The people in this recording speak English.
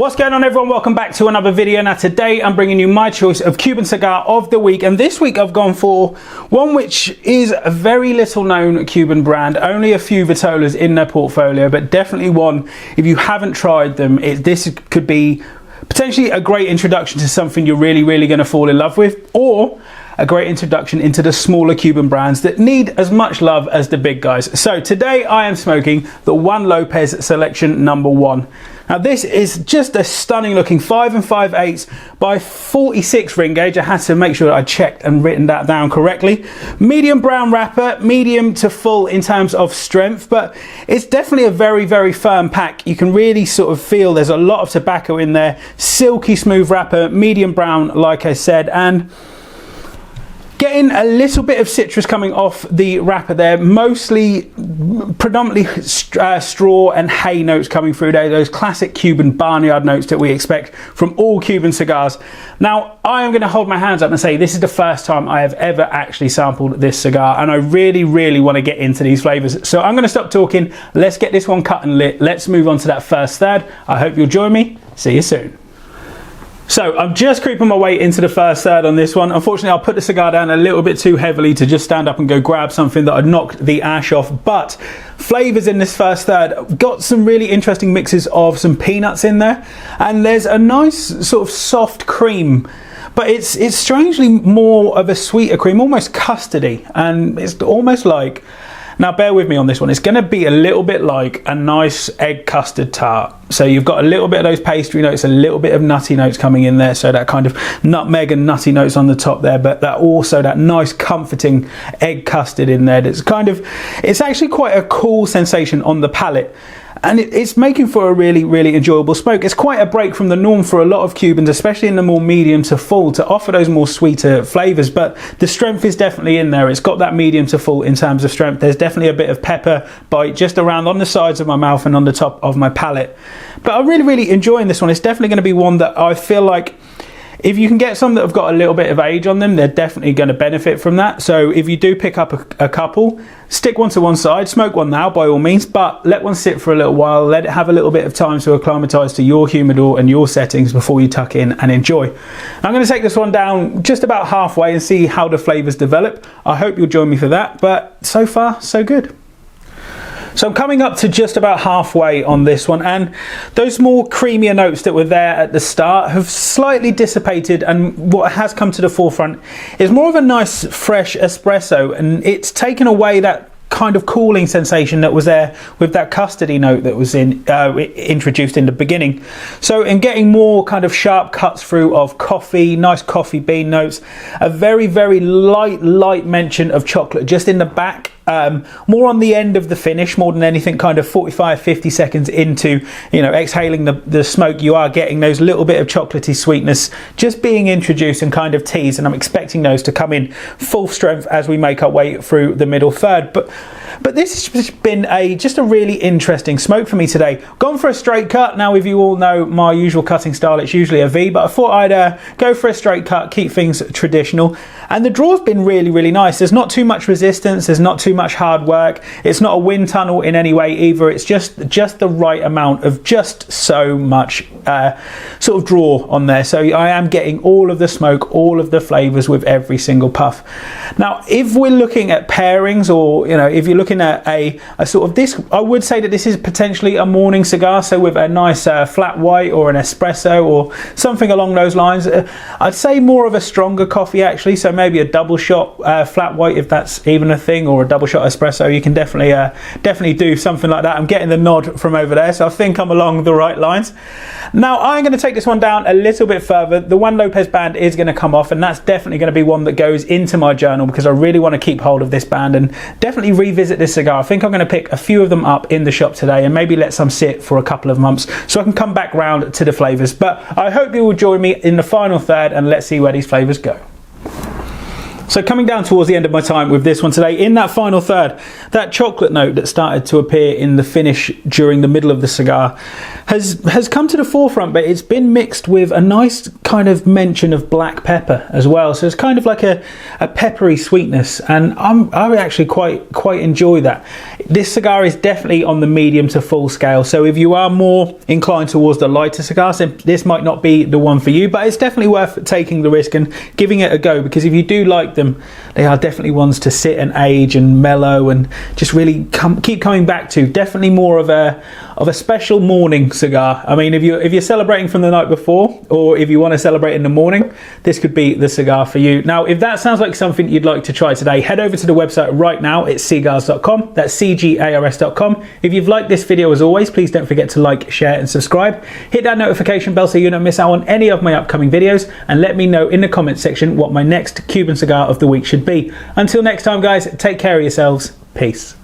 What's going on, everyone? Welcome back to another video. Now today I'm bringing you my choice of Cuban cigar of the week, and this week I've gone for one which is a very little known Cuban brand, only a few Vitolas in their portfolio, but definitely one, if you haven't tried them, this could be potentially a great introduction to something you're really going to fall in love with, or a great introduction into the smaller Cuban brands that need as much love as the big guys. So today I am smoking the Juan Lopez Seleccion No. 1. Now this is just a stunning looking 5 5/8 by 46 ring gauge. I had to make sure that I checked and written that down correctly. Medium brown wrapper, medium to full in terms of strength, but it's definitely a very firm pack. You can really sort of feel there's a lot of tobacco in there. Silky smooth wrapper, medium brown like I said, and getting a little bit of citrus coming off the wrapper there, mostly predominantly straw and hay notes coming through there, those classic Cuban barnyard notes that we expect from all Cuban cigars. Now I am going to hold my hands up and say this is the first time I have ever actually sampled this cigar, and I really want to get into these flavors. So I'm going to stop talking, let's get this one cut and lit, let's move on to that first third. I hope you'll join me. See you soon. So I'm just creeping my way into the first third on this one. Unfortunately, I'll put the cigar down a little bit too heavily to just stand up and go grab something that I'd knocked the ash off. But flavors in this first third, got some really interesting mixes of some peanuts in there, and there's a nice sort of soft cream, but it's strangely more of a sweeter cream, almost custardy, and it's almost like, now bear with me on this one, it's going to be a little bit like a nice egg custard tart. So you've got a little bit of those pastry notes, a little bit of nutty notes coming in there, so that kind of nutmeg and nutty notes on the top there, but that also that nice comforting egg custard in there that's kind of, it's actually quite a cool sensation on the palate. And it's making for a really enjoyable smoke. It's quite a break from the norm for a lot of Cubans, especially in the more medium to full, to offer those more sweeter flavors, but the strength is definitely in there. It's got that medium to full in terms of strength. There's definitely a bit of pepper bite just around on the sides of my mouth and on the top of my palate. But I'm really enjoying this one. It's definitely going to be one that I feel like, if you can get some that have got a little bit of age on them, they're definitely going to benefit from that. So if you do pick up a couple, stick one to one side, smoke one now by all means, but let one sit for a little while, let it have a little bit of time to acclimatise to your humidor and your settings before you tuck in and enjoy. I'm going to take this one down just about halfway and see how the flavours develop. I hope you'll join me for that, but so far so good. So I'm coming up to just about halfway on this one, and those more creamier notes that were there at the start have slightly dissipated, and what has come to the forefront is more of a nice fresh espresso, and it's taken away that kind of cooling sensation that was there with that custardy note that was introduced in the beginning. So in getting more kind of sharp cuts through of coffee, nice coffee bean notes, a very light mention of chocolate just in the back, more on the end of the finish, more than anything, kind of 45-50 seconds into, you know, exhaling the smoke, you are getting those little bit of chocolatey sweetness just being introduced and kind of teased, and I'm expecting those to come in full strength as we make our way through the middle third. But this has been just a really interesting smoke for me today. Gone for a straight cut. Now, if you all know my usual cutting style, it's usually a V, but I thought I'd go for a straight cut, keep things traditional. And the draw's been really nice. There's not too much resistance, there's not too much hard work. It's not a wind tunnel in any way either. It's just the right amount of just so much sort of draw on there. So I am getting all of the smoke, all of the flavors with every single puff. Now, if we're looking at pairings, or, you know, if you're looking at a sort of this, I would say that this is potentially a morning cigar, so with a nice flat white or an espresso or something along those lines. I'd say more of a stronger coffee actually, so maybe a double shot flat white, if that's even a thing, or a double shot espresso. You can definitely do something like that. I'm getting the nod from over there, so I think I'm along the right lines. Now I'm going to take this one down a little bit further. The Juan Lopez band is going to come off, and that's definitely going to be one that goes into my journal, because I really want to keep hold of this band and definitely revisit this cigar. I think I'm going to pick a few of them up in the shop today and maybe let some sit for a couple of months so I can come back round to the flavours. But I hope you will join me in the final third, and let's see where these flavours go. So coming down towards the end of my time with this one today, in that final third, that chocolate note that started to appear in the finish during the middle of the cigar has come to the forefront, but it's been mixed with a nice kind of mention of black pepper as well. So it's kind of like a peppery sweetness, and I actually quite enjoy that. This cigar is definitely on the medium to full scale, so if you are more inclined towards the lighter cigars, then this might not be the one for you, but it's definitely worth taking the risk and giving it a go, because if you do like them, they are definitely ones to sit and age and mellow and just really keep coming back to. Definitely more of a special morning cigar. I mean, if you're celebrating from the night before, or if you want to celebrate in the morning, this could be the cigar for you. Now, if that sounds like something you'd like to try today, head over to the website right now. It's C.Gars.com. That's C-G-A-R-S.com. If you've liked this video, as always, please don't forget to like, share and subscribe. Hit that notification bell so you don't miss out on any of my upcoming videos, and let me know in the comments section what my next Cuban cigar of the week should be. Until next time, guys, take care of yourselves. Peace.